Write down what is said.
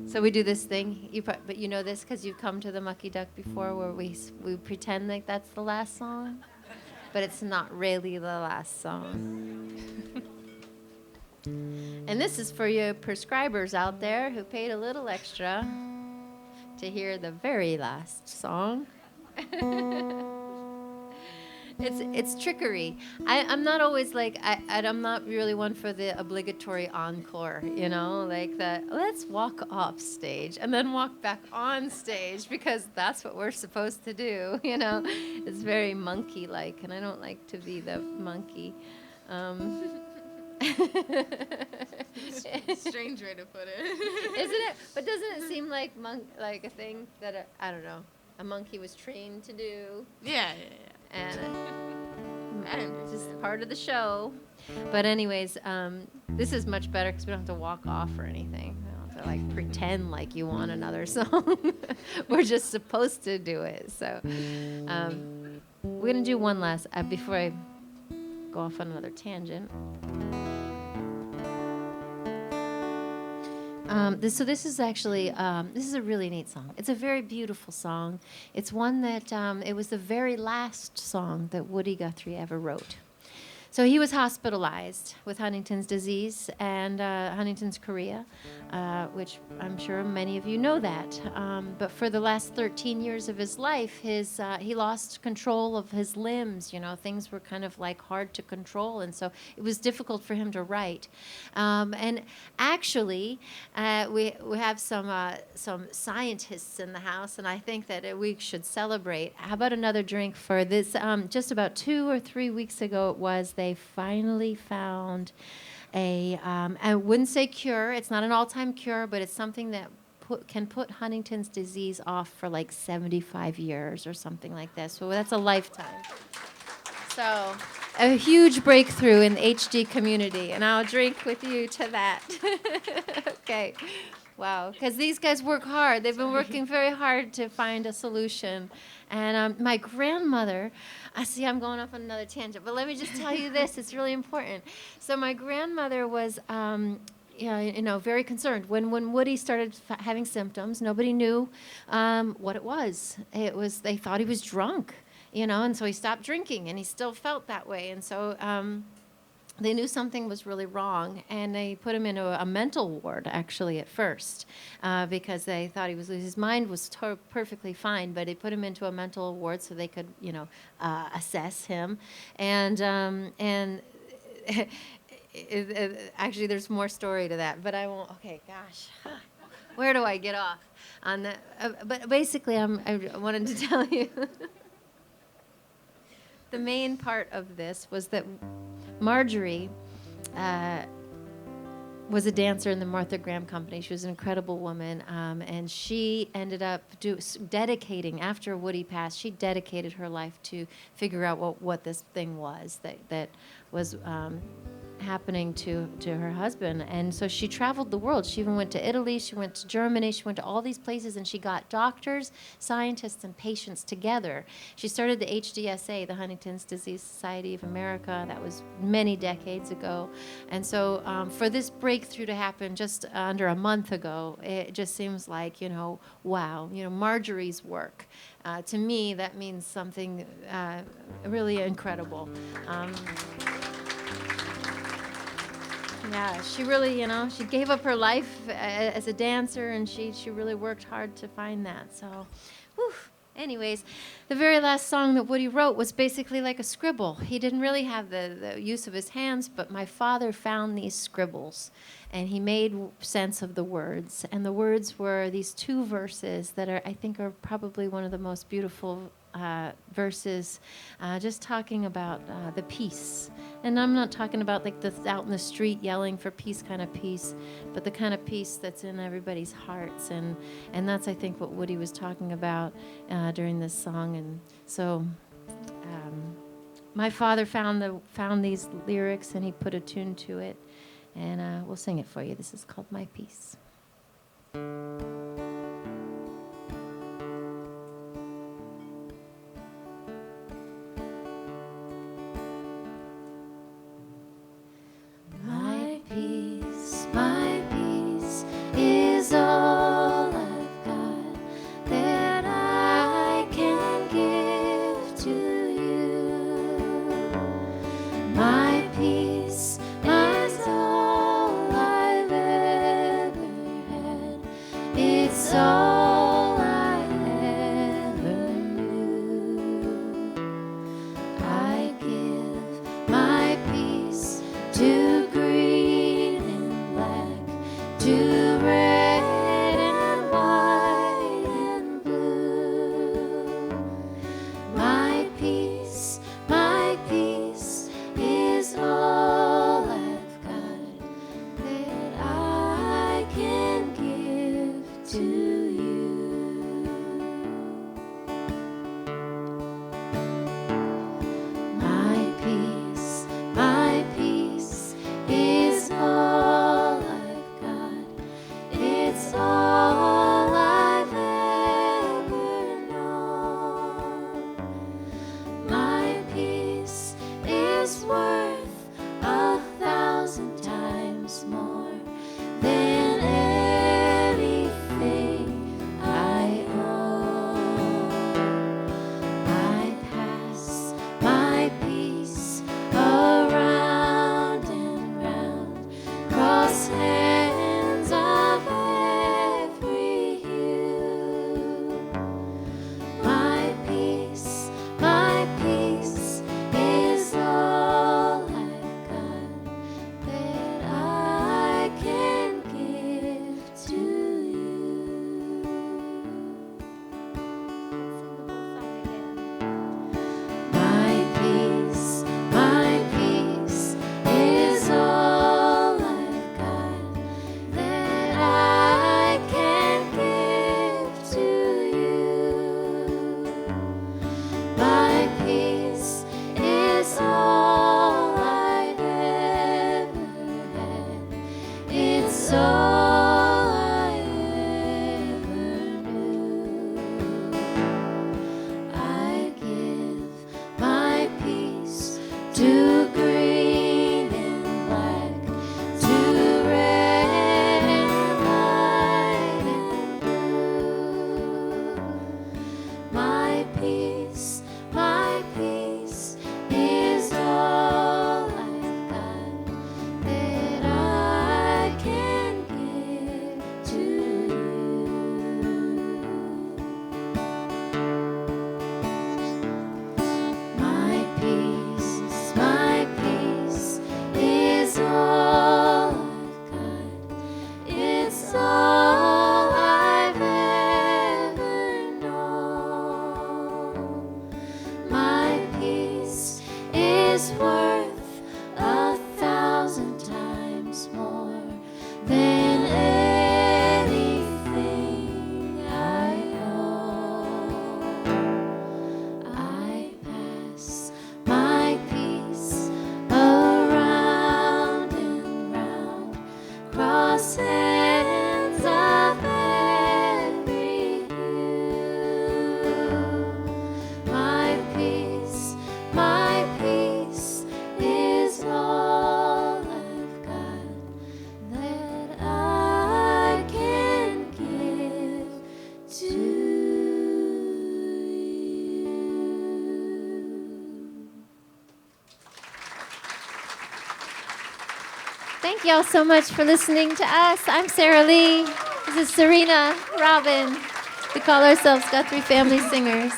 So we do this thing, but you know this because you've come to the Mucky Duck before, where we pretend like that's the last song, but it's not really the last song. And this is for you prescribers out there who paid a little extra to hear the very last song. It's trickery. I'm not always like I'm not really one for the obligatory encore, like the let's walk off stage and then walk back on stage because that's what we're supposed to do. It's very monkey like, and I don't like to be the monkey. Strange way to put it. Isn't it? But doesn't it seem like like a thing that I don't know, a monkey was trained to do? Yeah. And it's just part of the show. But anyways, this is much better because we don't have to walk off or anything. We don't have to like pretend like you want another song. We're just supposed to do it. So we're gonna do one last before I go off on another tangent. This is actually this is a really neat song. It's a very beautiful song. It's one that it was the very last song that Woody Guthrie ever wrote. So he was hospitalized with Huntington's disease and Huntington's chorea, which I'm sure many of you know that. But for the last 13 years of his life, he lost control of his limbs. Things were kind of like hard to control, and so it was difficult for him to write. And actually, we have some scientists in the house, and I think that we should celebrate. How about another drink for this? Just about 2 or 3 weeks ago, it was. They finally found I wouldn't say cure. It's not an all-time cure, but it's something that can put Huntington's disease off for like 75 years or something like this. So that's a lifetime. So a huge breakthrough in the HD community, and I'll drink with you to that. Okay. Wow, because these guys work hard. They've been working very hard to find a solution. And my grandmother, I see I'm going off on another tangent, but let me just tell you this. It's really important. So my grandmother was, very concerned. When Woody started having symptoms, nobody knew what it was. They thought he was drunk, and so he stopped drinking, and he still felt that way. And so they knew something was really wrong, and they put him into a mental ward, actually, at first, because they thought his mind was perfectly fine, but they put him into a mental ward so they could, assess him. And actually, there's more story to that, but I won't. Okay, gosh. Where do I get off on that? But basically, I wanted to tell you the main part of this was that Marjorie was a dancer in the Martha Graham Company. She was an incredible woman, and she ended up dedicating, after Woody passed, she dedicated her life to figure out what this thing was that was happening to her husband. And so she traveled the world. She even went to Italy, she went to Germany, she went to all these places, and she got doctors, scientists, and patients together. She started the HDSA, the Huntington's Disease Society of America. That was many decades ago. And so for this breakthrough to happen just under a month ago, it just seems like, wow, Marjorie's work. To me, that means something really incredible. Yeah, she really, she gave up her life as a dancer, and she really worked hard to find that. So, whew. Anyways, the very last song that Woody wrote was basically like a scribble. He didn't really have the use of his hands, but my father found these scribbles, and he made sense of the words. And the words were these 2 verses that I think are probably one of the most beautiful verses, just talking about the peace. And I'm not talking about like the out in the street yelling for peace kind of peace, but the kind of peace that's in everybody's hearts. And that's, I think, what Woody was talking about during this song. And so my father found these lyrics, and he put a tune to it. And we'll sing it for you. This is called My Peace. my peace is all I've got that I can give to you. My peace is all I've ever had. It's all I ever knew. I give my peace to green and black, to red and white and blue. My peace is all I've got that I can give to you. My peace is all I've got. It's all I've ever known. My peace is worth 1,000 times more than anything I own. I pass my peace around and round, cross hands of every hue. My peace is all I've got that I can give to you. My peace is all I've got that I can give to you. My peace is all I've ever had. It's all I ever knew. I give my peace to green and black, to red and white and blue. My peace is all I've got that I can give to you. My peace is all I've got. It's all I've ever known. My peace is worth 1,000 times more than anything I own. I pass my peace around and round, cross hands of every hue. My peace is all I've got that I can give to you. Thank y'all so much for listening to us. I'm Sarah Lee. This is Serena, Robin. We call ourselves Guthrie Family Singers.